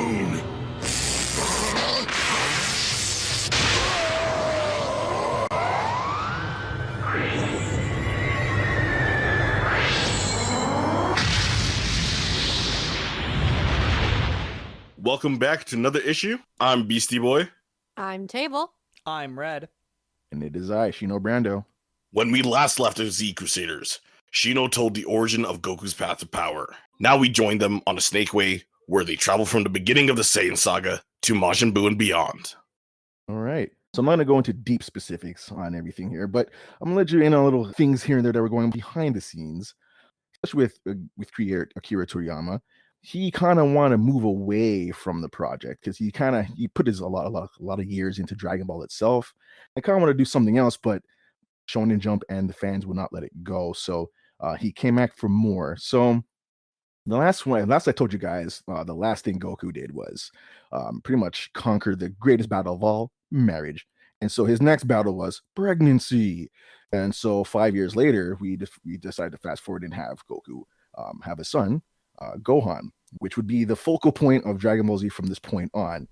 down! Welcome back to another issue. I'm Beastie Boy. I'm Table. I'm Red. And it is I, Shino Brando. When we last left the Z Crusaders, Shino told the origin of Goku's path to power. Now we join them on a Snake Way, where they travel from the beginning of the Saiyan Saga to Majin Buu and beyond. All right. So I'm not going to go into deep specifics on everything here, but I'm going to let you in on little things here and there that were going behind the scenes, especially with creator Akira Toriyama. He kind of wanted to move away from the project because he put a lot of years into Dragon Ball itself. I kind of want to do something else, but Shonen Jump and the fans would not let it go. So he came back for more. So the last I told you guys, the last thing Goku did was pretty much conquer the greatest battle of all, marriage. And so his next battle was pregnancy. And so 5 years later, we decided to fast forward and have Goku have a son, Gohan, which would be the focal point of Dragon Ball Z from this point on,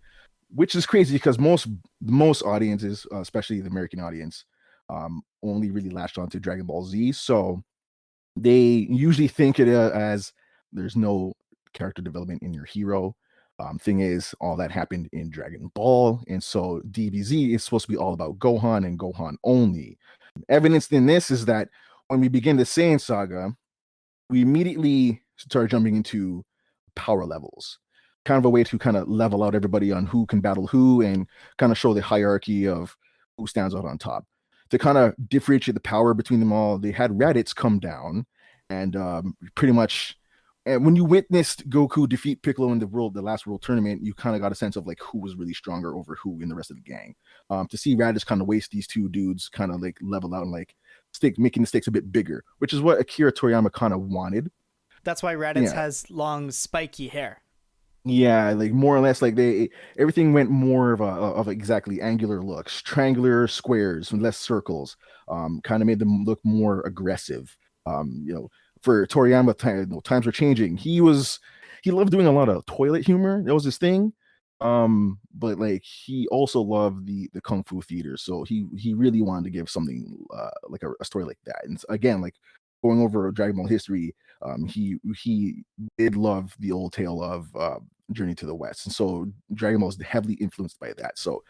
which is crazy because most audiences, especially the American audience, only really latched on to Dragon Ball Z. So they usually think it as there's no character development in your hero. Thing is, all that happened in Dragon Ball, and so DBZ is supposed to be all about Gohan and Gohan only. Evidence in this is that when we begin the Saiyan Saga, we immediately start jumping into power levels, kind of a way to kind of level out everybody on who can battle who and kind of show the hierarchy of who stands out on top. To kind of differentiate the power between them all, they had Raditz come down and pretty much. And when you witnessed Goku defeat Piccolo in the last world tournament, you kind of got a sense of like who was really stronger over who in the rest of the gang. To see Raditz kind of waste these two dudes, kind of like level out and like making the stakes a bit bigger, which is what Akira Toriyama kind of wanted. That's why Raditz has long, spiky hair. Yeah, like more or less, like everything went more of exactly angular looks, triangular squares, and less circles. Kind of made them look more aggressive. For Toriyama, times were changing. He loved doing a lot of toilet humor. That was his thing. But like he also loved the kung fu theater. So he really wanted to give something like a story like that. And again, like going over Dragon Ball history, he did love the old tale of Journey to the West. And so Dragon Ball is heavily influenced by that. So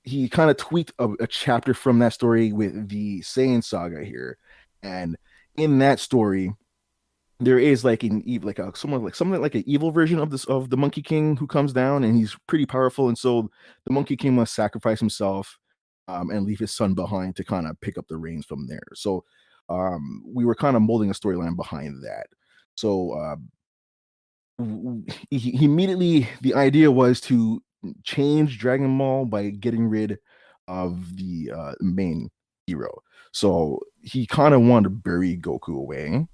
he kind of tweaked a chapter from that story with the Saiyan Saga here. And in that story, there is like something like an evil version of the Monkey King who comes down, and he's pretty powerful. And so the Monkey King must sacrifice himself and leave his son behind to kind of pick up the reins from there. So we were kind of molding a storyline behind that. So he immediately, the idea was to change Dragon Ball by getting rid of the main hero. So he kind of wanted to bury Goku away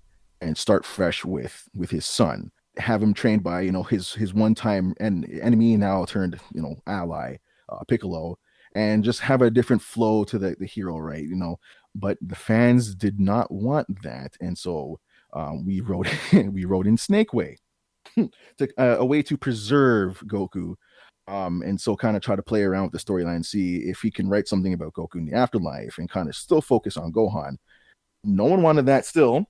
and start fresh with his son, have him trained by his one-time enemy, now turned ally, Piccolo, and just have a different flow to the hero, right? But the fans did not want that, and so we wrote in Snake Way, a way to preserve Goku. And so kind of try to play around with the storyline, see if he can write something about Goku in the afterlife and kind of still focus on Gohan. No one wanted that still.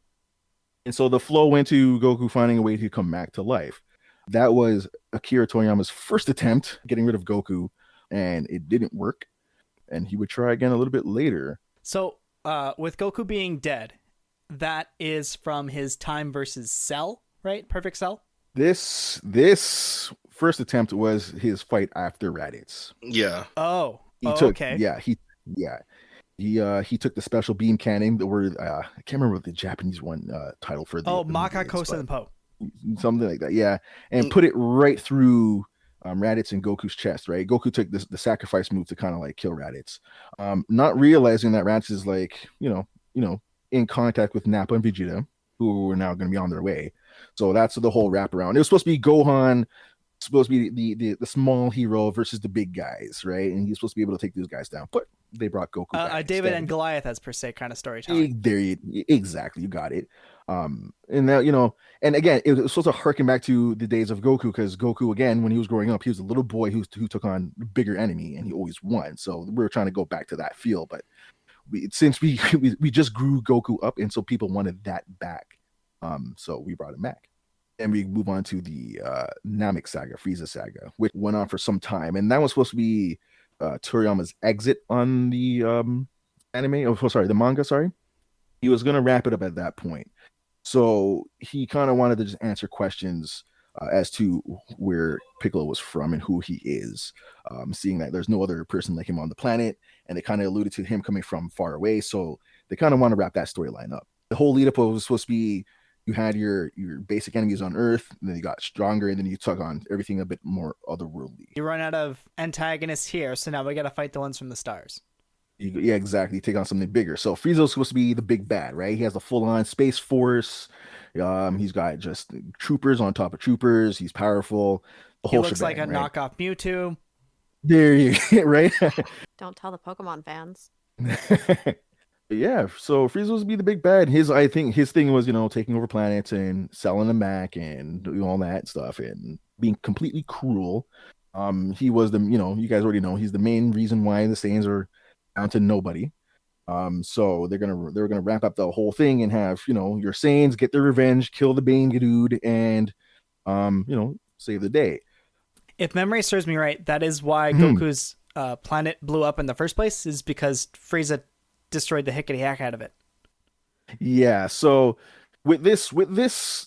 And so the flow went to Goku finding a way to come back to life. That was Akira Toriyama's first attempt getting rid of Goku, and it didn't work. And he would try again a little bit later. So with Goku being dead, that is from his time versus Cell, right? Perfect Cell? This first attempt was his fight after Raditz. Yeah. Okay. He took the special beam cannon. The word I can't remember what the Japanese one title for the Maka Kosenpo. Something like that. Yeah, and put it right through Raditz and Goku's chest. Right, Goku took the sacrifice move to kind of like kill Raditz, not realizing that Raditz is like in contact with Nappa and Vegeta, who were now going to be on their way. So that's the whole wraparound. It was supposed to be Gohan, supposed to be the small hero versus the big guys, right? And he's supposed to be able to take these guys down. But they brought Goku back. David instead. and Goliath as per se kind of storytelling. Exactly, you got it. And that, and again, it was supposed to harken back to the days of Goku, because Goku, again, when he was growing up, he was a little boy who took on a bigger enemy, and he always won. So we were trying to go back to that feel, but since we just grew Goku up, and so people wanted that back, so we brought him back. And we move on to the Namek Saga, Frieza Saga, which went on for some time, and that was supposed to be Toriyama's exit on the the manga. Sorry, he was gonna wrap it up at that point. So he kind of wanted to just answer questions as to where Piccolo was from and who he is, seeing that there's no other person like him on the planet, and they kind of alluded to him coming from far away. So they kind of want to wrap that storyline up. The whole lead up was supposed to be, you had your basic enemies on Earth, and then you got stronger, and then you took on everything a bit more otherworldly. You run out of antagonists here, so now we got to fight the ones from the stars. Yeah, exactly. Take on something bigger. So Frieza's supposed to be the big bad, right? He has a full-on space force. He's got just troopers on top of troopers. He's powerful. The whole he looks shebang, like a right? knockoff Mewtwo. There you go, right? Don't tell the Pokemon fans. Yeah, so Frieza was to be the big bad. I think his thing was, taking over planets and selling them back and doing all that stuff and being completely cruel. He was you guys already know, he's the main reason why the Saiyans are down to nobody. So they're gonna wrap up the whole thing and have, your Saiyans get their revenge, kill the Bane dude, and save the day. If memory serves me right, that is why Goku's planet blew up in the first place, is because Frieza destroyed the hickety hack out of it. Yeah, so with this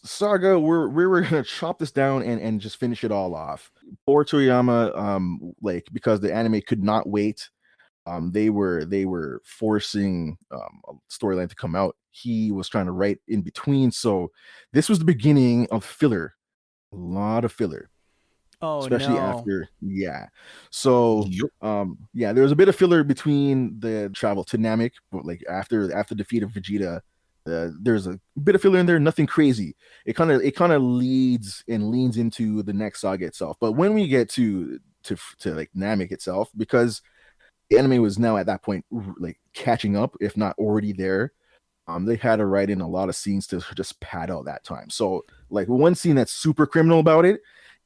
saga, we're gonna chop this down and just finish it all off. Poor Toriyama, because the anime could not wait. They were forcing a storyline to come out. He was trying to write in between, so this was the beginning of filler. A lot of filler. Oh, especially no. after, yeah. So, there was a bit of filler between the travel to Namek, but after defeat of Vegeta, there's a bit of filler in there. Nothing crazy. It kind of leads and leans into the next saga itself. But when we get to Namek itself, because the anime was now at that point catching up, if not already there. They had to write in a lot of scenes to just pad out that time. So one scene that's super criminal about it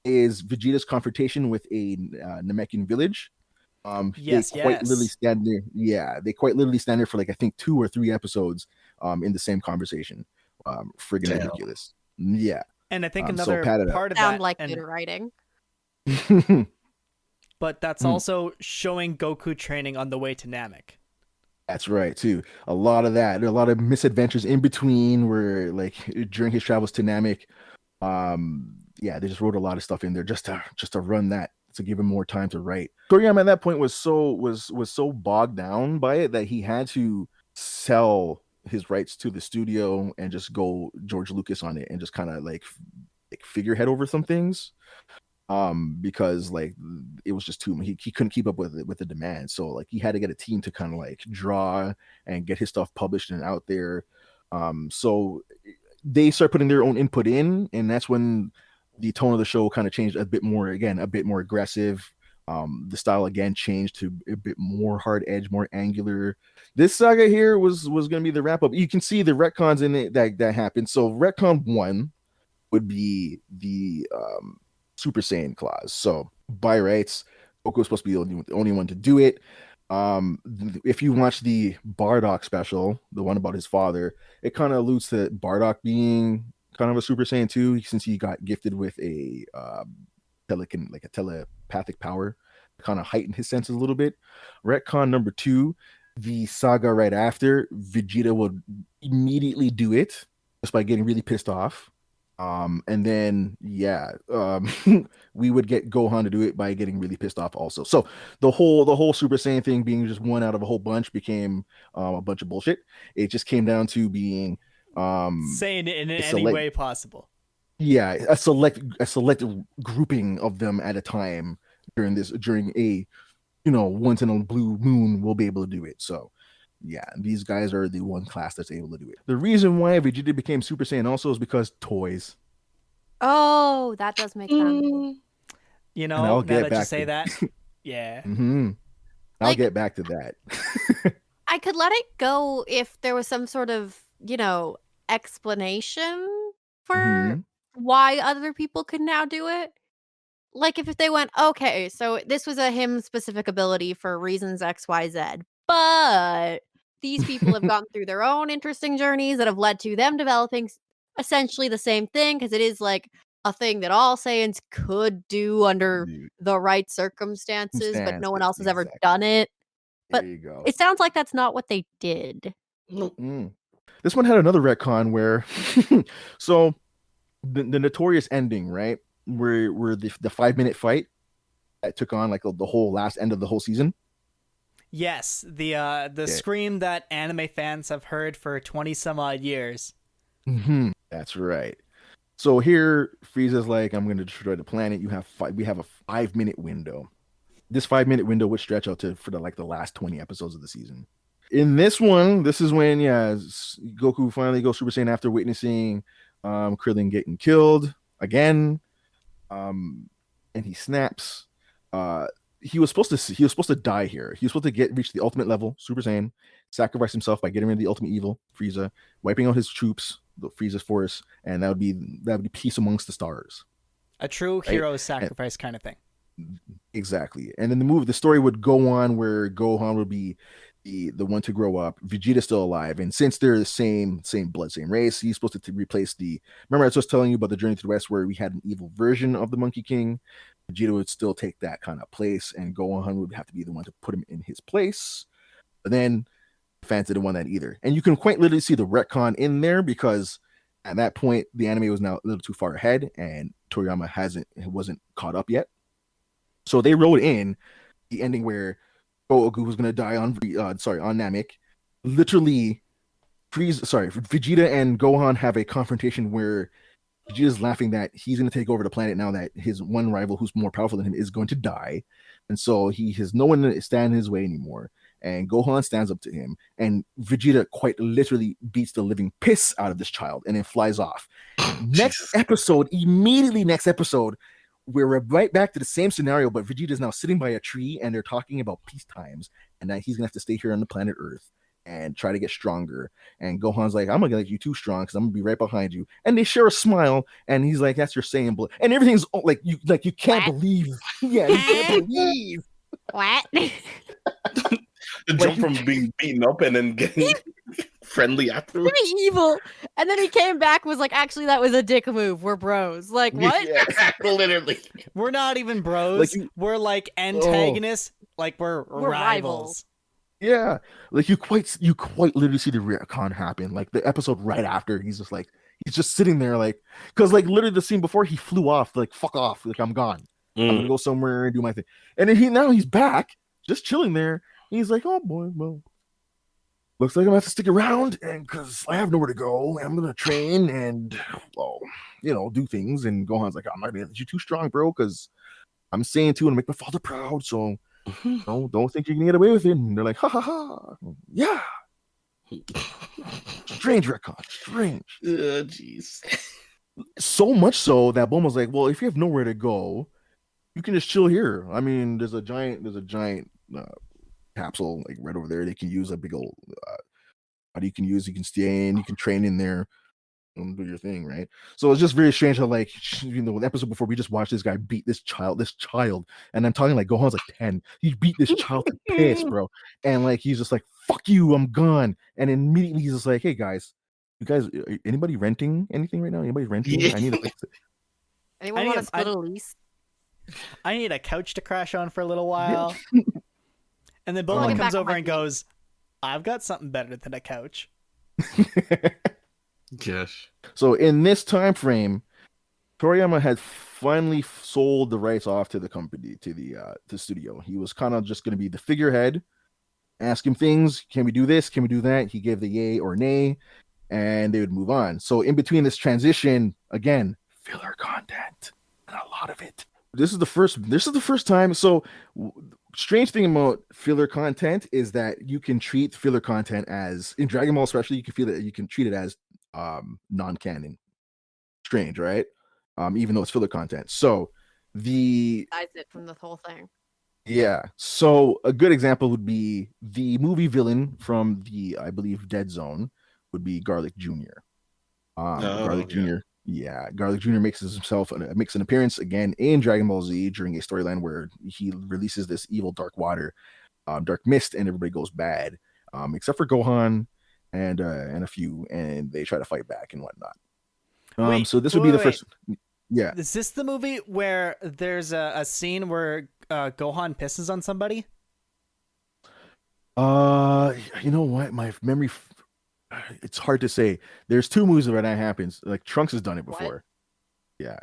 is Vegeta's confrontation with a Namekian village. Yes. Literally stand there. Yeah, they quite literally stand there for I think 2 or 3 episodes in the same conversation. Friggin' ridiculous. Yeah. And I think another part of Sound that, like good writing. But that's also showing Goku training on the way to Namek. That's right too. A lot of that. There are a lot of misadventures in between where during his travels to Namek. They just wrote a lot of stuff in there just to run that, to give him more time to write. Toriyama at that point was so bogged down by it that he had to sell his rights to the studio and just go George Lucas on it and just kind of figurehead over some things. Because it was just too much. He couldn't keep up with the demand, so he had to get a team to kind of draw and get his stuff published and out there. So they start putting their own input in, and that's when the tone of the show kind of changed a bit more aggressive. The style again changed to a bit more hard edge, more angular. This saga here was going to be the wrap up. You can see the retcons in it that happened. So retcon 1 would be the Super Saiyan clause. So by rights, Goku was supposed to be the only one to do it. If you watch the Bardock special, the one about his father, it kind of alludes to Bardock being kind of a Super Saiyan too, since he got gifted with a telepathic power, kind of heightened his senses a little bit. Retcon number 2, the saga right after, Vegeta would immediately do it just by getting really pissed off. And then we would get Gohan to do it by getting really pissed off also. So the whole Super Saiyan thing being just one out of a whole bunch became a bunch of bullshit. It just came down to being saying it in any way possible. Yeah, a select grouping of them at a time during a once in a blue moon we'll be able to do it. So yeah, these guys are the one class that's able to do it. The reason why Vegeta became Super Saiyan also is because toys. Oh, that does make sense. Now that you say that, yeah. I'll Like- get back to that. I could let it go if there was some sort of, explanation for Mhm. why other people could now do it. Like if they went, okay, so this was a him specific ability for reasons XYZ, but these people have gone through their own interesting journeys that have led to them developing essentially the same thing, because it is like a thing that all Saiyans could do under Dude, the right circumstances, but no one else has ever exactly. done it. But There you go. it sounds like that's not what they did. Nope. This one had another retcon where, so the notorious ending, right? Where the 5-minute fight that took on like the whole last end of the whole season. Yes, the scream that anime fans have heard for 20 some odd years. That's right. So here, Frieza's like, I'm going to destroy the planet. We have a 5-minute window. This 5-minute window would stretch out for the last 20 episodes of the season. In this one, this is when Goku finally goes Super Saiyan after witnessing Krillin getting killed again, and he snaps. He was supposed to die here. He was supposed to reach the ultimate level, Super Saiyan, sacrifice himself by getting rid of the ultimate evil, Frieza, wiping out his troops, the Frieza's force, and that would be peace amongst the stars. A true hero sacrifice kind of thing. Exactly. And then the story would go on where Gohan would be the one to grow up. Vegeta's still alive, and since they're the same blood, same race, he's supposed to replace remember I was just telling you about the Journey to the West where we had an evil version of the Monkey King. Vegeta would still take that kind of place, and Gohan would have to be the one to put him in his place. But then fans didn't want that either. And you can quite literally see the retcon in there, because at that point the anime was now a little too far ahead and Toriyama wasn't caught up yet. So they wrote in the ending where Goku was going to die on Namek. Literally, Vegeta and Gohan have a confrontation where Vegeta's laughing that he's going to take over the planet now that his one rival, who's more powerful than him, is going to die. And so he has no one to stand in his way anymore. And Gohan stands up to him, and Vegeta quite literally beats the living piss out of this child and then flies off. Next episode, we're right back to the same scenario, but Vegeta's now sitting by a tree and they're talking about peace times and that he's gonna have to stay here on the planet Earth and try to get stronger. And Gohan's like, I'm gonna get you too strong because I'm gonna be right behind you. And they share a smile, and he's like, that's your Saiyan blood. And everything's like you can't believe. Yeah, you can't believe. What? The jump from being beaten up and then getting friendly afterwards. Pretty evil. And then he came back and was like, actually, that was a dick move. We're bros. Like, what? Yeah, literally. We're not even bros. We're like antagonists. Like we're rivals. Yeah, like you quite literally see the retcon happen. Like the episode right after, he's just sitting there, like, because like literally the scene before he flew off, like, fuck off, like, I'm gone. I'm gonna go somewhere and do my thing. And then he's back, just chilling there. He's like, oh boy, well, looks like I'm gonna have to stick around, and because I have nowhere to go, I'm gonna train and, well, do things. And Gohan's like, I'm not gonna let you too strong, bro, because I'm Saiyan 2 and make my father proud. So don't think you can get away with it. And they're like, ha ha ha, yeah. Strange retcon, strange. Jeez. So much so that Bulma's like, well, if you have nowhere to go, you can just chill here. I mean, there's a giant capsule like right over there. They can use a big old you can stay in, you can train in there and do your thing, right? So it's just very strange how, like, the episode before we just watched this guy beat this child, and I'm talking like Gohan's like 10. He beat this child to piss, bro. And like he's just like, fuck you, I'm gone. And immediately he's just like, hey guys, anybody renting anything right now? Anybody renting? Yeah. I need a place to... Anyone want to split a lease? I need a couch to crash on for a little while. And then Bulma Get comes back on over my and feet. goes, I've got something better than a couch. Yes. So in this time frame, Toriyama had finally sold the rights off to the company, to the studio. He was kind of just going to be the figurehead, ask him things. Can we do this? Can we do that? He gave the yay or nay, and they would move on. So in between this transition, again, filler content, and a lot of it. This is the first time. So strange thing about filler content is that you can treat filler content as, in Dragon Ball especially, you can treat it as non-canon. Strange, right? Even though it's filler content. So Besides it from the whole thing. Yeah. So a good example would be the movie villain from the, I believe, Dead Zone would be Garlic Jr. Garlic Yeah. Jr. Yeah, Garlic Jr. makes an appearance again in Dragon Ball Z during a storyline where he releases this evil dark water, dark mist, and everybody goes bad, except for Gohan and a few, and they try to fight back and whatnot. Wait, So this would be the first. Yeah. Is this the movie where there's a scene where Gohan pisses on somebody? You know what? My memory. It's hard to say. There's two movies where that happens. Like Trunks has done it before. Yeah.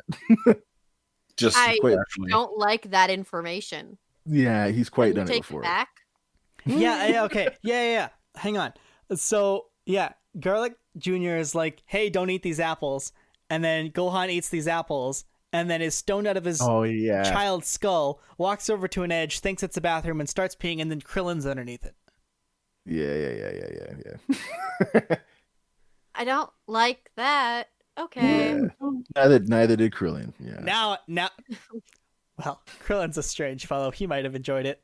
Just I quite actually. don't like that information. Yeah, he's Can quite you done it take before. it back? Yeah, okay. Yeah. Hang on. So, yeah, Garlic Jr. is like, hey, don't eat these apples. And then Gohan eats these apples and then is stoned out of his child's skull, walks over to an edge, thinks it's a bathroom, and starts peeing, and then Krillin's underneath it. Yeah. I don't like that. Okay. Yeah. Neither did Krillin. Yeah. Now, well, Krillin's a strange fellow. He might have enjoyed it.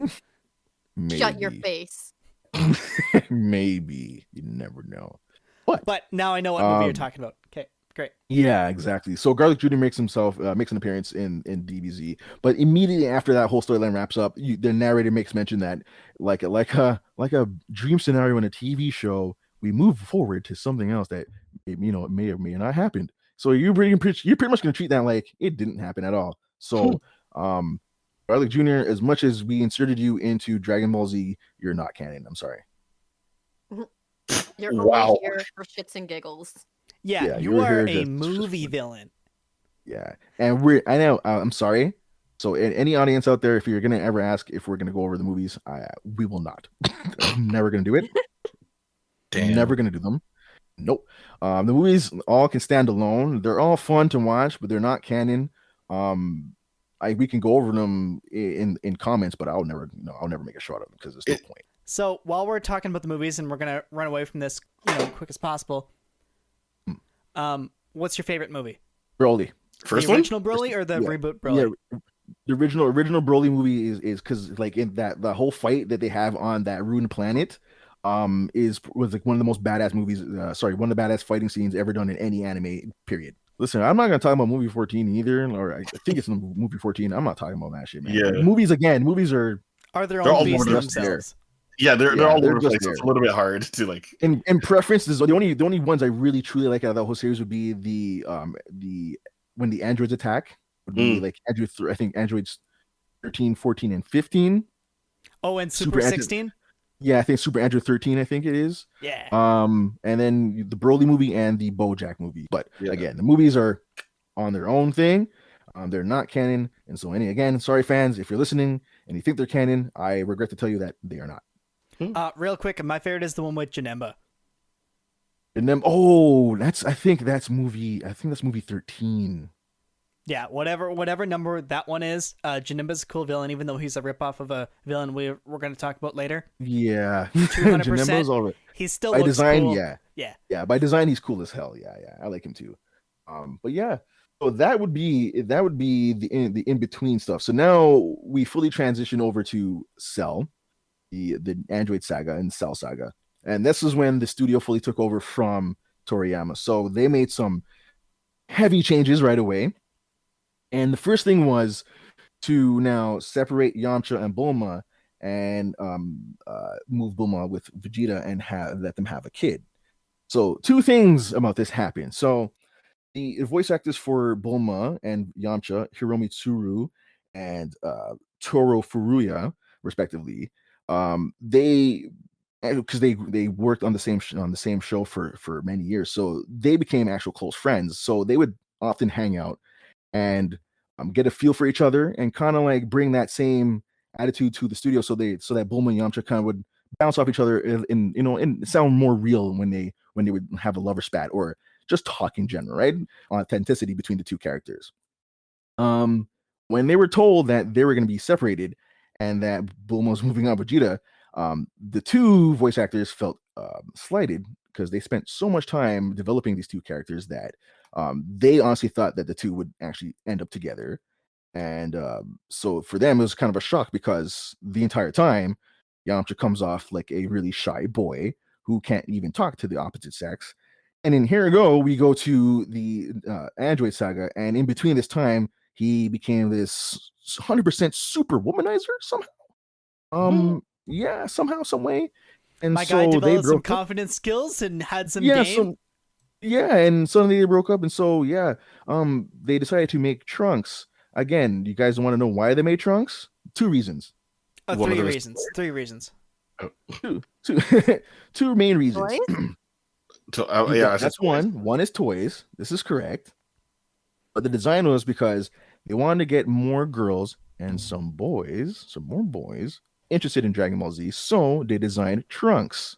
Maybe. Shut your face. Maybe. You never know. But now I know what movie you're talking about. Okay, great. Yeah, exactly. So Garlic Jr. makes an appearance in DBZ, but immediately after that whole storyline wraps up, the narrator makes mention that like a dream scenario in a TV show, we move forward to something else that it may or may not happen. So you're pretty much going to treat that like it didn't happen at all. So Garlic Jr., as much as we inserted you into Dragon Ball Z, you're not canon. I'm sorry. You're only here for shits and giggles. Yeah, you are a movie villain. Yeah, and I know. I'm sorry. So, any audience out there, if you're gonna ever ask if we're gonna go over the movies, we will not. I'm never gonna do it. Damn. Never gonna do them. Nope. The movies all can stand alone. They're all fun to watch, but they're not canon. We can go over them in comments, but I'll never make a shot of them because there's no point. So while we're talking about the movies and we're gonna run away from this, quick as possible. What's your favorite movie? Broly. First the one? original Broly or the reboot Broly? Yeah, the original Broly movie is because like in that the whole fight that they have on that ruined planet, was like one of the most badass movies. One of the badass fighting scenes ever done in any anime. Period. Listen, I'm not gonna talk about movie 14 either, or I think it's in movie 14. I'm not talking about that shit, man. Yeah. Movies their own beast themselves. Yeah, they're all over the place. There. It's a little bit hard to like. In preferences, the only ones I really truly like out of the whole series would be the when the androids attack would be like I think androids 13, 14, and 15. Oh, and Super 16. Yeah, I think Super Android 13. I think it is. Yeah. And then the Broly movie and the BoJack movie. But again, the movies are on their own thing. They're not canon, and so sorry fans, if you're listening and you think they're canon, I regret to tell you that they are not. Real quick, my favorite is the one with Janemba. And then, I think that's movie 13. Yeah, whatever number that one is, Janemba's a cool villain, even though he's a ripoff of a villain we're going to talk about later. Yeah, 200%. All right. He still by looks design, cool. Yeah. By design, he's cool as hell. Yeah, I like him too. But yeah, so that would be the in between stuff. So now we fully transition over to Cell, the Android Saga and Cell Saga, and this is when the studio fully took over from Toriyama. So they made some heavy changes right away. And the first thing was to now separate Yamcha and Bulma and move Bulma with Vegeta and let them have a kid. So two things about this happened. So the voice actors for Bulma and Yamcha, Hiromi Tsuru and Toro Furuya, respectively, because they worked on the same show for many years, so they became actual close friends. So they would often hang out and get a feel for each other and kind of like bring that same attitude to the studio, so that Bulma and Yamcha kind of would bounce off each other and sound more real when they would have a lover spat or just talk in general, right? Authenticity between the two characters. When they were told that they were going to be separated and that Bulma was moving on Vegeta, the two voice actors felt slighted because they spent so much time developing these two characters that they honestly thought that the two would actually end up together. And so for them, it was kind of a shock because the entire time, Yamcha comes off like a really shy boy who can't even talk to the opposite sex. And then here we go to the Android Saga. And in between this time, he became this 100% super womanizer somehow. Yeah, somehow, some way. And My so guy they developed some broke up. confidence skills and had some game. And suddenly they broke up. And so, they decided to make Trunks. Again, you guys want to know why they made Trunks? 2 reasons. Three reasons. 3 reasons. Two main reasons. Toys? That's one. One is toys. This is correct. But the design was because they wanted to get more girls and some more boys interested in Dragon Ball Z. So they designed Trunks.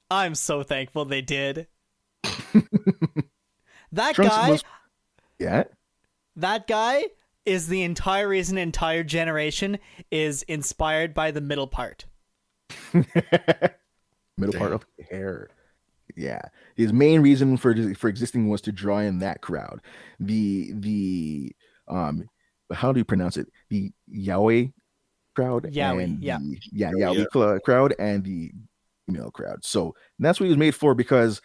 I'm so thankful they did. That Trunks guy. That guy is the entire reason an entire generation is inspired by the middle part. Middle part of the hair. Yeah, his main reason for existing was to draw in that crowd. The how do you pronounce it? The yaoi crowd. Yaoi crowd and the female crowd. So that's what he was made for, because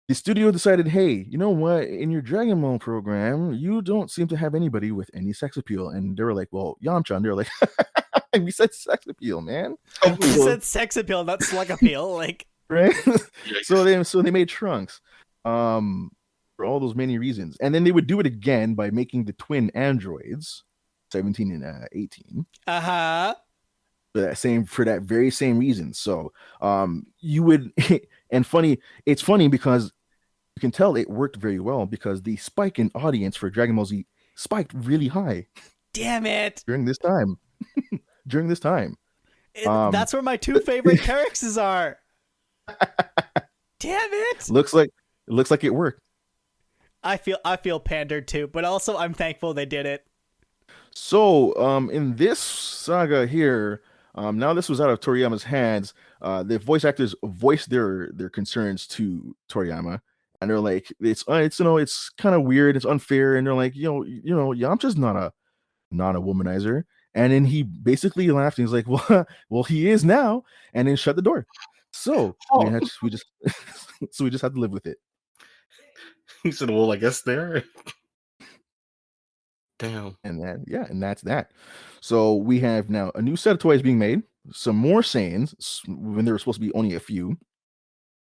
the studio decided, hey, you know what? In your Dragon Ball program, you don't seem to have anybody with any sex appeal. And they were like, well, Yamcha. And they were like, we said sex appeal, man. We said sex appeal, not slug appeal. Like, right? so they made Trunks for all those many reasons. And then they would do it again by making the twin androids, 17 and 18. For that very same reason. So you would and it's funny because you can tell it worked very well, because the spike in audience for Dragon Ball Z spiked really high. Damn it. During this time. That's where my 2 favorite characters are. Damn it. Looks like it worked. I feel pandered to, but also I'm thankful they did it. So in this saga here, now this was out of Toriyama's hands. The voice actors voiced their concerns to Toriyama, and they're like, it's kind of weird, it's unfair, and they're like, Yamcha's not a womanizer. And then he basically laughed and he's like, well, he is now, and then shut the door. So we just had to live with it. He said, well, I guess there. Damn. And that's that. So we have now a new set of toys being made, some more Saiyans when there were supposed to be only a few,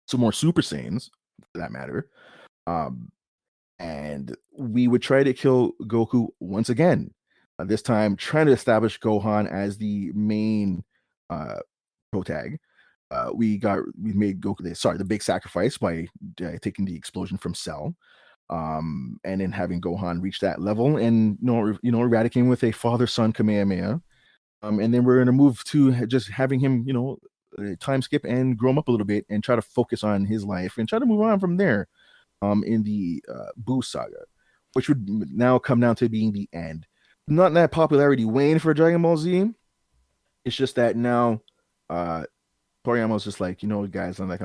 some more Super Saiyans for that matter. And we would try to kill Goku once again. This time trying to establish Gohan as the main protag. We made Goku the big sacrifice by taking the explosion from Cell. And then having Gohan reach that level and eradicating with a father-son Kamehameha. And then we're going to move to just having him, time skip and grow him up a little bit and try to focus on his life and try to move on from there in the Buu Saga, which would now come down to being the end. Not that popularity waned for Dragon Ball Z. It's just that now Toriyama's just like, guys, I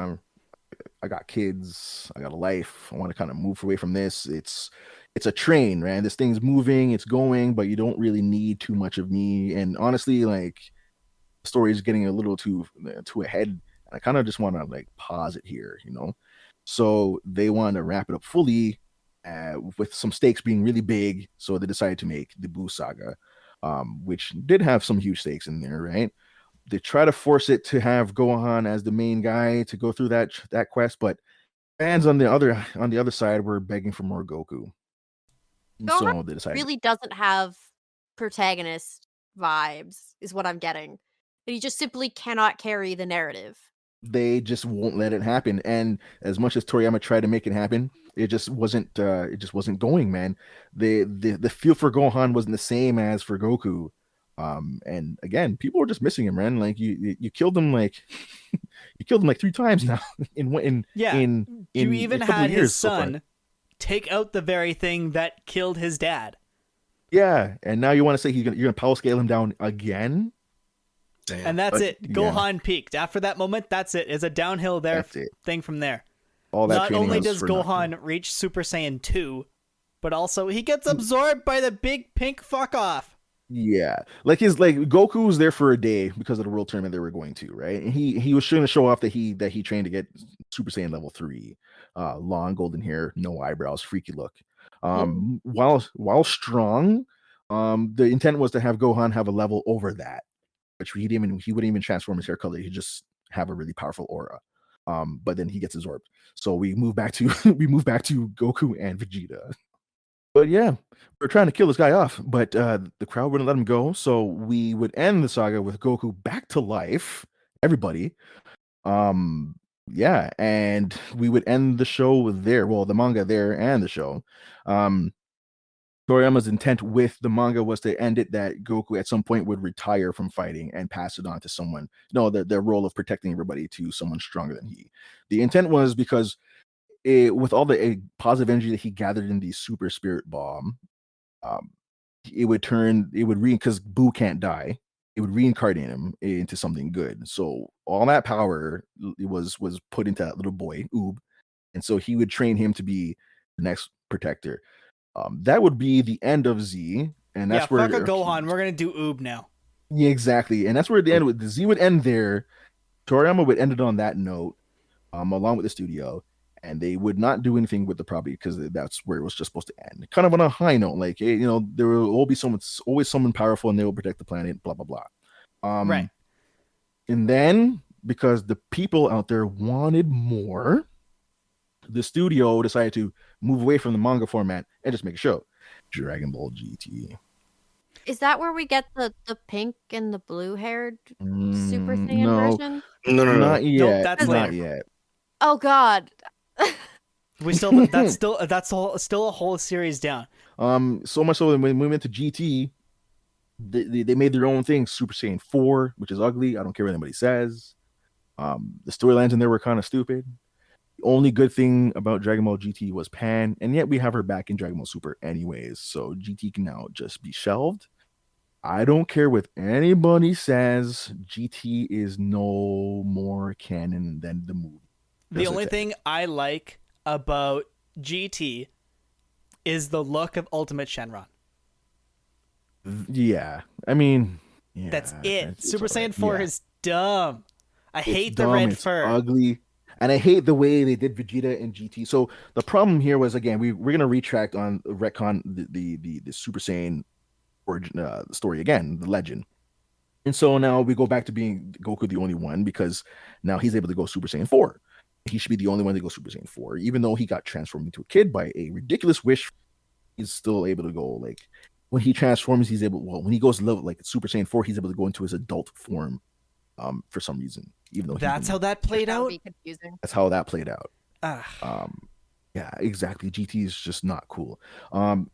got kids, I got a life, I want to kind of move away from this. It's a train, man. This thing's moving, it's going, but you don't really need too much of me. And honestly, like, the story is getting a little too ahead. I kind of just want to like pause it here, So they want to wrap it up fully with some stakes being really big. So they decided to make the Buu Saga, which did have some huge stakes in there, right? They try to force it to have Gohan as the main guy to go through that quest, but fans on the other side were begging for more Goku. Gohan So they decided really doesn't have protagonist vibes, is what I'm getting. He just simply cannot carry the narrative. They just won't let it happen. And as much as Toriyama tried to make it happen, it just wasn't going, man. The feel for Gohan wasn't the same as for Goku. And again, people were just missing him, man. Like you killed him like 3 times now. You even had his son take out the very thing that killed his dad. Yeah, and now you want to say you're gonna power scale him down again? Damn. And that's it. Gohan peaked. After that moment, that's it. It's a downhill thing from there. All that Not only does for Gohan reach Super Saiyan 2, but also he gets absorbed by the big pink fuck off. Yeah, like Goku was there for a day because of the world tournament they were going to, right? And he was trying to show off that he trained to get Super Saiyan level 3, long golden hair, no eyebrows, freaky look. While strong, the intent was to have Gohan have a level over that, which he wouldn't even transform his hair color. He'd just have a really powerful aura. But then he gets absorbed. So we move back to Goku and Vegeta. But yeah, we're trying to kill this guy off, but the crowd wouldn't let him go. So we would end the saga with Goku back to life. Everybody. Yeah, and we would end the show there. Well, the manga there and the show. Toriyama's intent with the manga was to end it that Goku at some point would retire from fighting and pass it on to someone. No, their role of protecting everybody to someone stronger than he. The intent was because with all the positive energy that he gathered in the Super Spirit Bomb, it would because Buu can't die. It would reincarnate him into something good. So all that power was put into that little boy, Oob, and so he would train him to be the next protector. That would be the end of Z, and that's where fuck a Gohan. We're gonna do Oob now. Yeah, exactly, and that's where the end with Z would end there. Toriyama would end it on that note, along with the studio, and they would not do anything with the property because that's where it was just supposed to end. Kind of on a high note, like, hey, there will always someone powerful, and they will protect the planet. Blah blah blah. Right. And then because the people out there wanted more, the studio decided to move away from the manga format and just make a show, Dragon Ball GT. Is that where we get the pink and the blue haired Super Saiyan version? No, not yet. Nope, that's not later. yet. Oh God. We still that's still a whole series down. So much so that when we went to GT, they made their own thing, Super Saiyan 4, which is ugly. I don't care what anybody says. The storylines in there were kind of stupid. The only good thing about Dragon Ball GT was Pan, and yet we have her back in Dragon Ball Super anyways, so GT can now just be shelved. I don't care what anybody says, GT is no more canon than the movie. The only thing I like about GT is the look of Ultimate Shenron. Yeah, I mean, yeah, that's it. Super Saiyan 4 yeah. is dumb. I hate the dumb, red it's fur. Ugly. And I hate the way they did Vegeta and GT. So the problem here was, again, we're gonna retract on retcon the Super Saiyan origin story again, the legend. And so now we go back to being Goku the only one because now he's able to go Super Saiyan 4. He should be the only one to go Super Saiyan 4, even though he got transformed into a kid by a ridiculous wish. He's still able to go, like, when he transforms, when he goes level like Super Saiyan 4, he's able to go into his adult form. For some reason, even though that's how that played out. Confusing. That's how that played out. Ugh. Yeah, exactly. GT is just not cool.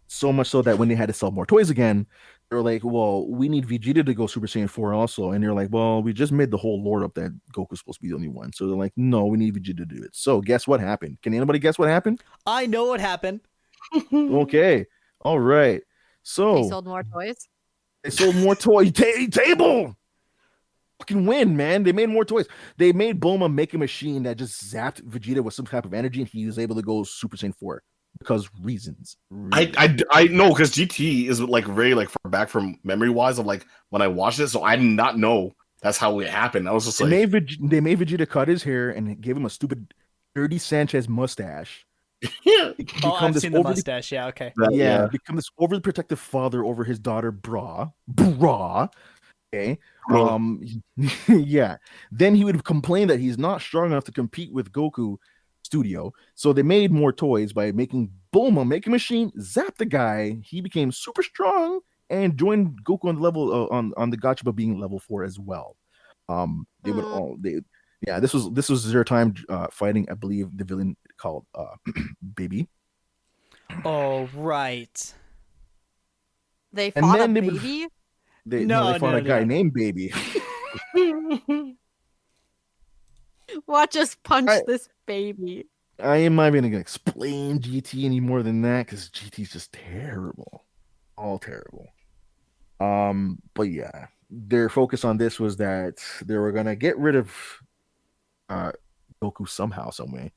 So much so that when they had to sell more toys again, they were like, "Well, we need Vegeta to go Super Saiyan 4 also." And they're like, "Well, we just made the whole lore up that Goku's supposed to be the only one." So they're like, "No, we need Vegeta to do it." So guess what happened? Can anybody guess what happened? I know what happened. Okay, all right. So they sold more toys. They sold more toys. Table. Fucking win, man. They made more toys. They made Bulma make a machine that just zapped Vegeta with some type of energy, and he was able to go Super Saiyan 4 because reasons. I know, because GT is like very like far back from memory wise of like when I watched it, so I did not know that's how it happened. I was just they made Vegeta cut his hair and gave him a stupid dirty Sanchez mustache. Yeah. I've seen the mustache. Yeah, okay. Yeah, become this overly protective father over his daughter, Bra. Okay. Yeah. Then he would complain that he's not strong enough to compete with Goku Studio. So they made more toys by making Bulma make a machine, zap the guy. He became super strong and joined Goku on the level on the gotcha of being level 4 as well. They would all this was their time fighting, I believe, the villain called Baby. Oh right. They fought a baby. They fought a guy named Baby. Watch us punch this baby. I am not even gonna explain GT any more than that because GT's just terrible, all terrible. But yeah, their focus on this was that they were gonna get rid of Goku somehow, some way,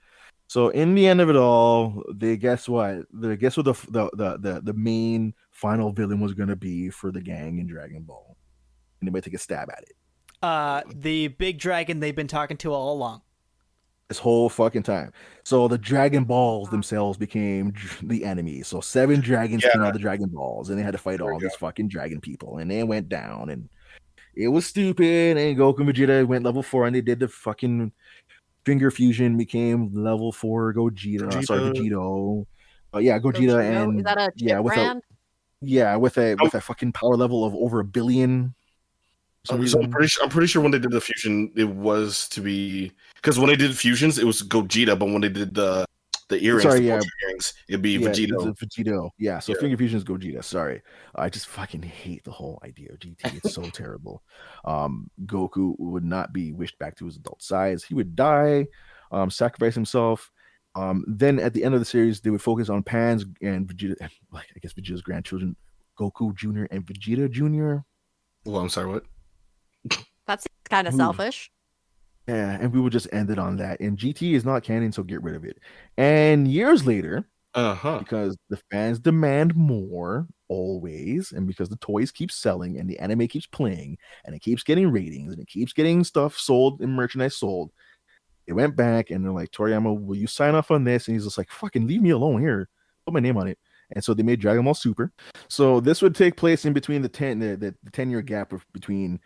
So in the end of it all, they guess what? The main final villain was gonna be for the gang in Dragon Ball. Anybody take a stab at it? The big dragon they've been talking to all along. This whole fucking time. So the Dragon Balls themselves became the enemy. So 7 dragons came out of the Dragon Balls, and they had to fight all these fucking dragon people, and they went down, and it was stupid. And Goku and Vegeta went level 4, and they did the fucking finger fusion, became level 4 Gogeta. Sorry, Vegito. Gogeta, and is that a chip brand? With a fucking power level of over 1 billion. So I'm pretty sure when they did the fusion, it was to be because when they did fusions, it was Gogeta, but when they did the earrings, earrings, it'd be Vegito. Vegito. Yeah, so finger fusion is Gogeta. Sorry, I just fucking hate the whole idea of GT. It's so terrible. Goku would not be wished back to his adult size. He would die, sacrifice himself. Then at the end of the series, they would focus on Pan's and Vegeta, like I guess Vegeta's grandchildren, Goku Jr. and Vegeta Jr. Well, I'm sorry, what? That's kind of selfish. Yeah, and we would just end it on that. And GT is not canon, so get rid of it. And years later, because the fans demand more always, and because the toys keep selling and the anime keeps playing and it keeps getting ratings and it keeps getting stuff sold and merchandise sold, they went back and they're like, Toriyama, will you sign off on this? And he's just like, fucking leave me alone here. Put my name on it. And so they made Dragon Ball Super. So this would take place in between the 10-year gap between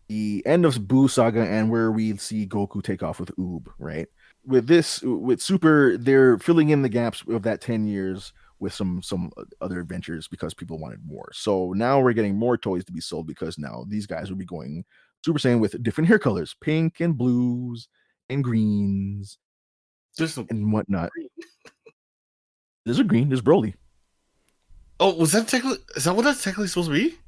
the end of Buu Saga and where we see Goku take off with Oob, right? With Super, they're filling in the gaps of that 10 years with some other adventures because people wanted more. So now we're getting more toys to be sold because now these guys will be going Super Saiyan with different hair colors, pink and blues and greens and whatnot. There's a green, there's Broly. Oh, is that what that's technically supposed to be?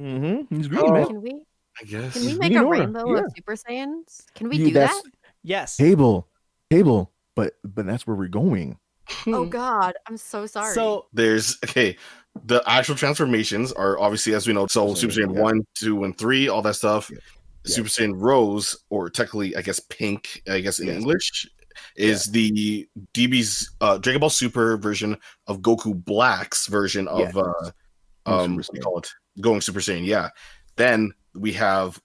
Mm-hmm. He's green, man. I guess. Can we make a rainbow of Super Saiyans? Can we do that? Yes. Table, but that's where we're going. Oh God, I'm so sorry. So there's the actual transformations are obviously, as we know, so Super Saiyan 1, 2, and 3, all that stuff. Yeah. Super Saiyan Rose, or technically, I guess pink, I guess in English, is the DB's Dragon Ball Super version of Goku Black's version of what do you call it? Going Super Saiyan. Yeah. Then we have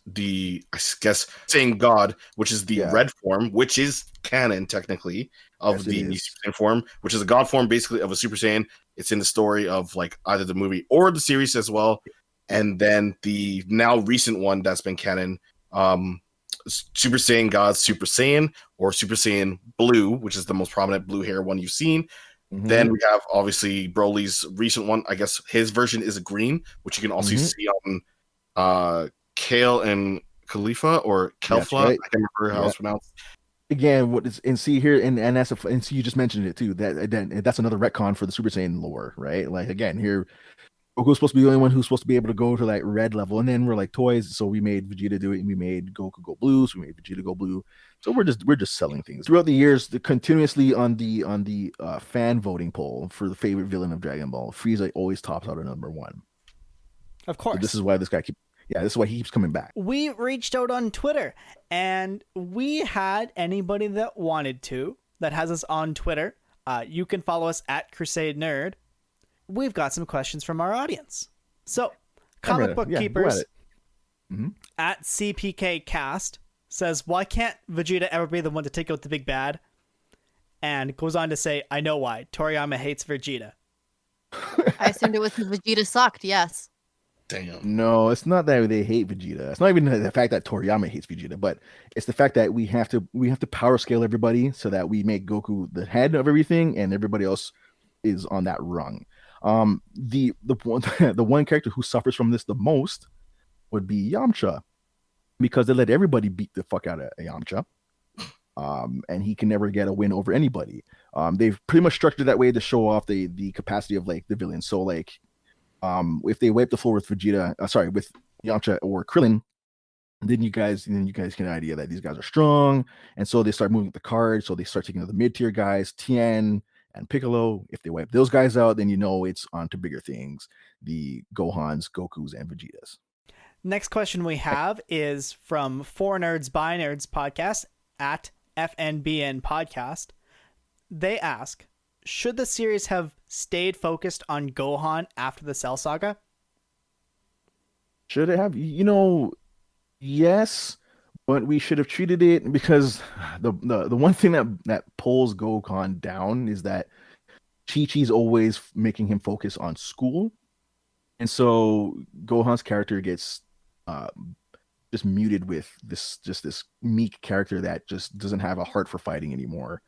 the Saiyan God, which is the red form, which is canon technically of the Super Saiyan form, which is a God form basically of a Super Saiyan. It's in the story of like either the movie or the series as well. And then the now recent one that's been canon, Super Saiyan God Super Saiyan, or Super Saiyan Blue, which is the most prominent blue hair one you've seen. Mm-hmm. Then we have obviously Broly's recent one. I guess his version is a green, which you can also see on Kale and Khalifa or Kelfla. Right. I can't remember how it's pronounced. Again, see here, and see you just mentioned it too. That's another retcon for the Super Saiyan lore, right? Like again, here Goku's supposed to be the only one who's supposed to be able to go to like red level, and then we're like toys, so we made Vegeta do it, and we made Goku go blue, so we made Vegeta go blue. So we're just selling things throughout the years. Continuously on the fan voting poll for the favorite villain of Dragon Ball, Frieza always tops out at number 1. Of course, so this is why this is why he keeps coming back. We reached out on Twitter, and we had anybody that wanted to that has us on Twitter. You can follow us at Crusade Nerd. We've got some questions from our audience. So, Comic Book Keepers at CPK Cast says, why can't Vegeta ever be the one to take out the big bad? And goes on to say, I know why. Toriyama hates Vegeta. I assumed it was because Vegeta sucked, yes. Damn. No, it's not that they hate Vegeta. It's not even the fact that Toriyama hates Vegeta, but it's the fact that we have to power scale everybody so that we make Goku the head of everything and everybody else is on that rung. The one character who suffers from this the most would be Yamcha, because they let everybody beat the fuck out of Yamcha, and he can never get a win over anybody. They've pretty much structured that way to show off the capacity of like the villain. So like, if they wipe the floor with with Yamcha or Krillin, then you guys get an idea that these guys are strong, and so they start moving the card. So they start taking the mid tier guys, Tien and Piccolo. If they wipe those guys out, then it's on to bigger things, the Gohans, Gokus, and Vegetas. Next question we have is from 4 Nerds by Nerds podcast at FNBN podcast. They ask, should the series have stayed focused on Gohan after the Cell Saga? Should it have? Yes, but we should have treated it, because the one thing that pulls Gohan down is that Chi-Chi's always making him focus on school, and so Gohan's character gets just muted with this meek character that just doesn't have a heart for fighting anymore.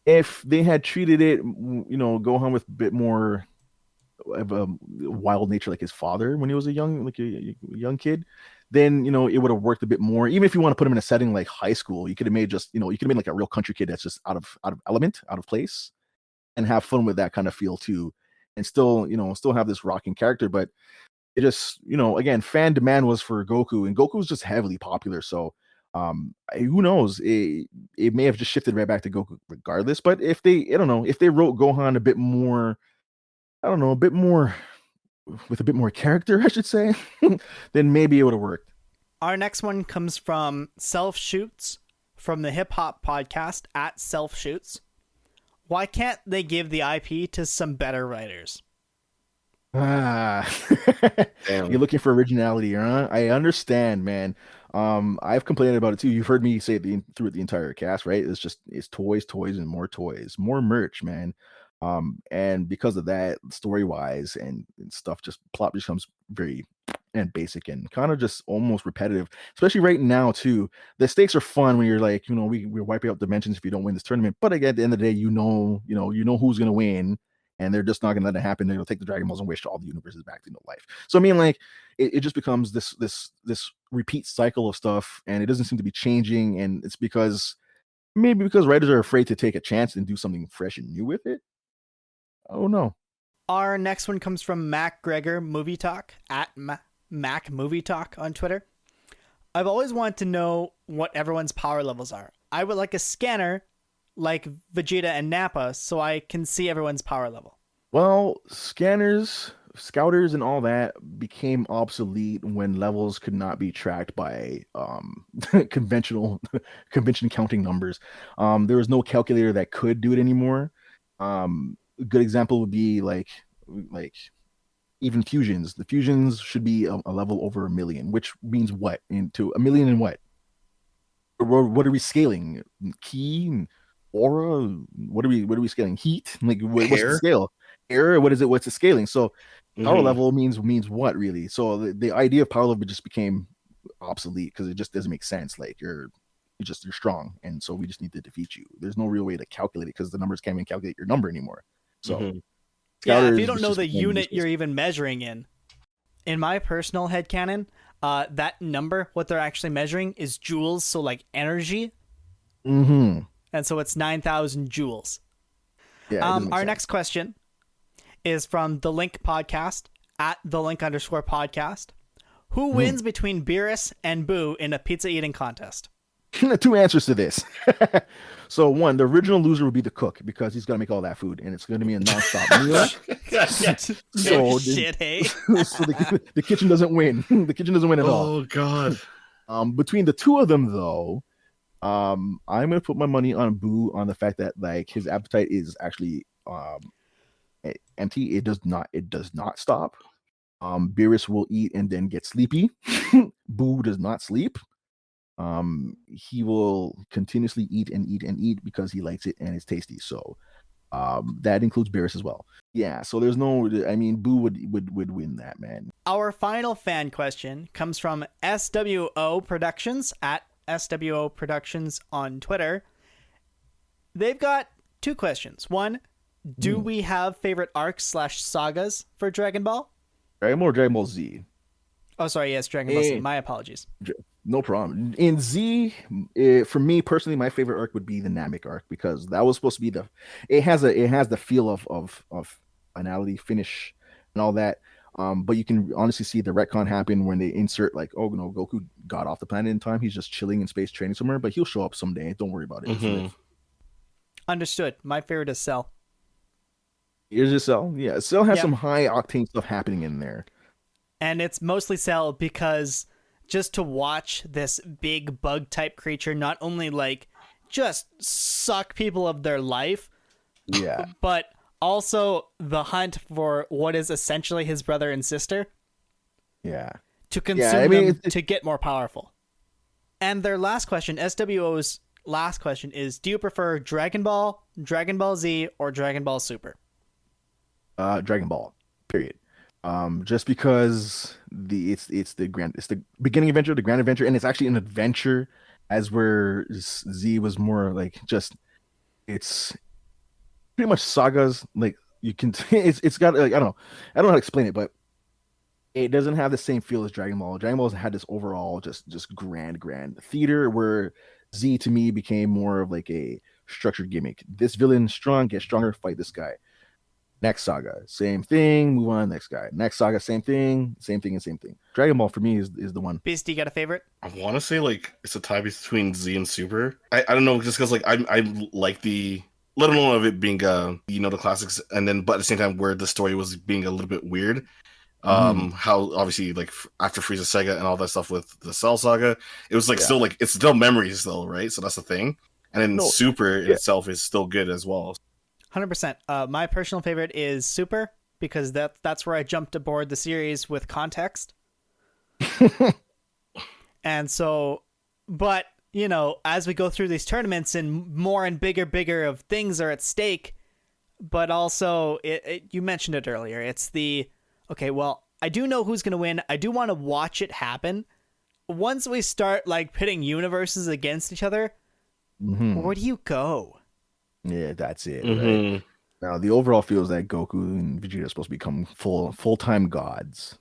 If they had treated it, Gohan with a bit more of a wild nature like his father when he was a young kid, then it would have worked a bit more. Even if you want to put him in a setting like high school, you could have made like a real country kid that's just out of element, out of place, and have fun with that kind of feel too, and still have this rocking character. But it just, again, fan demand was for Goku, and Goku was just heavily popular, so who knows, it may have just shifted right back to Goku regardless. But if they wrote Gohan a bit more, a bit more with a bit more character, I should say, then maybe it would have worked. Our next one comes from SelfShoots from the hip hop podcast at SelfShoots. Why can't they give the IP to some better writers? Damn. You're looking for originality, huh? I understand, man. I've complained about it too. You've heard me say it through the entire cast, right? It's toys, and more toys, more merch, man. And because of that, story wise and stuff, just plot becomes very and basic and kind of just almost repetitive, especially right now too. The stakes are fun when you're like, we're wiping out dimensions if you don't win this tournament, but again, at the end of the day, you know who's gonna win, and they're just not gonna let it happen. They'll take the Dragon Balls and wish all the universes back to life. So I mean, like, it just becomes this repeat cycle of stuff, and it doesn't seem to be changing. And it's because writers are afraid to take a chance and do something fresh and new with it. Oh no. Our next one comes from Mac Gregor Movie Talk at Mac Movie Talk on Twitter. I've always wanted to know what everyone's power levels are. I would like a scanner like Vegeta and Nappa so I can see everyone's power level. Well, scanners, scouters, and all that became obsolete when levels could not be tracked by convention counting numbers. There was no calculator that could do it anymore. A good example would be like even fusions. The fusions should be a level over 1 million, which means what? Into 1 million and what? What are we scaling? Ki, aura? What are we scaling? Heat? Like what's the scale? Air? What is it? What's the scaling? So power level means what really? So the idea of power level just became obsolete because it just doesn't make sense. Like you're strong, and so we just need to defeat you. There's no real way to calculate it because the numbers can't even calculate your number anymore. So if you don't know the unit you're even measuring in my personal headcanon, that number, what they're actually measuring is joules, so like energy. And so it's 9,000 joules. Yeah. Our next question is from the Link podcast at the Link_podcast. Who wins between Beerus and Buu in a pizza eating contest? Two answers to this. So one, the original loser would be the cook because he's gonna make all that food and it's gonna be a nonstop meal. Shit, hey. So the kitchen doesn't win. The kitchen doesn't win at all. Oh god. Between the two of them though, I'm gonna put my money on Buu on the fact that like his appetite is actually empty. It does not stop. Beerus will eat and then get sleepy. Buu does not sleep. He will continuously eat and eat and eat because he likes it and it's tasty. So that includes Beerus as well. Yeah, so there's no, I mean, Buu would win that, man. Our final fan question comes from SWO Productions at SWO Productions on Twitter. They've got two questions. One, do we have favorite arcs/sagas for Dragon Ball? Dragon Ball or Dragon Ball Z? Oh, sorry, yes, Dragon Ball Z. My apologies. No problem. In Z, for me personally, my favorite arc would be the Namek arc because that was supposed to be it has the feel of finality, finish, and all that. But you can honestly see the retcon happen when they insert like, oh no, Goku got off the planet in time. He's just chilling in space training somewhere, but he'll show up someday. Don't worry about it. Understood. My favorite is Cell. Is it Cell? Yeah, Cell has some high octane stuff happening in there. And it's mostly Cell because just to watch this big bug type creature not only like just suck people of their life, Yeah. but also the hunt for what is essentially his brother and sister. Yeah. To consume them to get more powerful. And their last question, SWO's last question is, do you prefer Dragon Ball, Dragon Ball Z, or Dragon Ball Super? Dragon Ball. Period. Just because it's the beginning adventure, the grand adventure, and it's actually an adventure, as where Z was more like just it's pretty much sagas. Like you can, it's got like I don't know how to explain it, but it doesn't have the same feel as Dragon Ball. Dragon Ball's had this overall just grand theater, where Z to me became more of like a structured gimmick. This villain strong, get stronger, fight this guy. Next saga, same thing, move on, next guy. Next saga, same thing. Dragon Ball for me is the one. Beast, you got a favorite? I want to say like it's a tie between Z and Super. I don't know, just because like I like the let alone of it being the classics, and then but at the same time where the story was being a little bit weird. How obviously like after Frieza Saga and all that stuff with the Cell Saga, it was like still like it's still memories though, right? So that's the thing. And then Super itself is still good as well. 100%. My personal favorite is Super, because that's where I jumped aboard the series with context. And so, but as we go through these tournaments and more and bigger of things are at stake, but also you mentioned it earlier. It's okay, well, I do know who's going to win. I do want to watch it happen. Once we start like pitting universes against each other, where do you go? Yeah, that's it. Right? Now, the overall feels that Goku and Vegeta are supposed to become full-time gods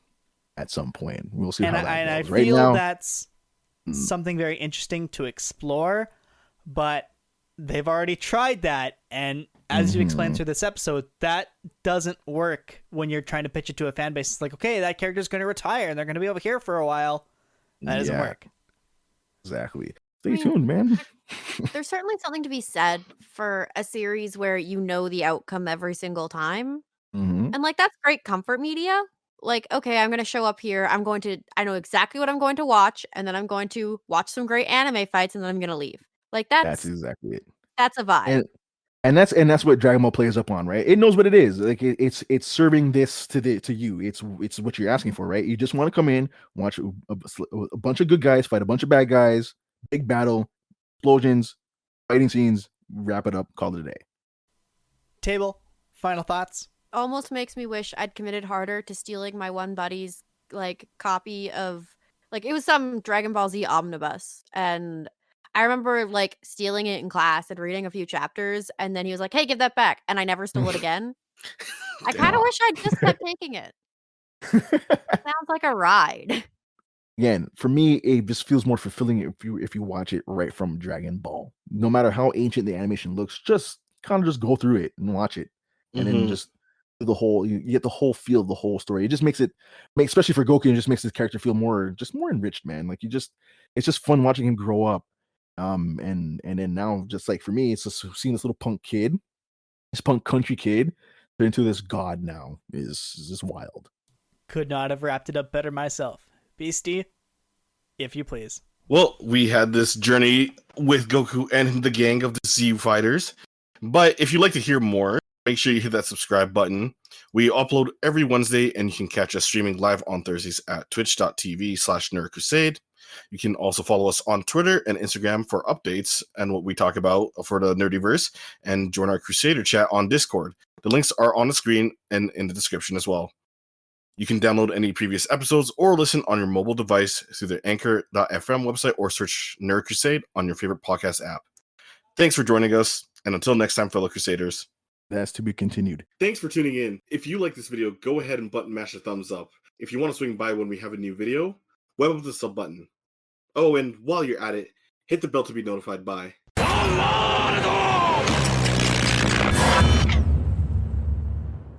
at some point. We'll see how that goes. And I right feel now, that's something very interesting to explore, but they've already tried that, and as you explained through this episode, that doesn't work when you're trying to pitch it to a fan base. It's like, okay, that character's going to retire, and they're going to be over here for a while. That doesn't work. Exactly. Stay tuned, man. There's certainly something to be said for a series where you know the outcome every single time. And like that's great comfort media. Like, okay, I'm going to show up here. I know exactly what I'm going to watch, and then I'm going to watch some great anime fights, and then I'm going to leave. Like That's exactly it. That's a vibe. And that's what Dragon Ball plays up on, right? It knows what it is. Like it's serving this to you. It's what you're asking for, right? You just want to come in, watch a bunch of good guys fight a bunch of bad guys, big battle, explosions, fighting scenes, wrap it up, call it a day. Table, final thoughts? Almost makes me wish I'd committed harder to stealing my one buddy's like copy of like it was some Dragon Ball Z omnibus, and I remember like stealing it in class and reading a few chapters, and then he was like, "Hey, give that back," and I never stole it again. I kind of wish I'd just kept taking it. Sounds like a ride. Again, for me, it just feels more fulfilling if you watch it right from Dragon Ball. No matter how ancient the animation looks, just kind of just go through it and watch it, and then just you get the whole feel of the whole story. It just makes especially for Goku, it just makes his character feel more enriched, man. Like it's just fun watching him grow up. And then now, just like for me, it's just seeing this little punk country kid turn into this god now is just wild. Could not have wrapped it up better myself. Beastie, if you please. Well, we had this journey with Goku and the gang of the Z Fighters. But if you'd like to hear more, make sure you hit that subscribe button. We upload every Wednesday, and you can catch us streaming live on Thursdays at twitch.tv/nerdcrusade. You can also follow us on Twitter and Instagram for updates and what we talk about for the Nerdiverse, and join our Crusader chat on Discord. The links are on the screen and in the description as well. You can download any previous episodes or listen on your mobile device through the Anchor.fm website, or search Nerd Crusade on your favorite podcast app. Thanks for joining us, and until next time, fellow Crusaders. That's to be continued. Thanks for tuning in. If you like this video, go ahead and mash the thumbs up. If you want to swing by when we have a new video, web up the sub button. Oh, and while you're at it, hit the bell to be notified by...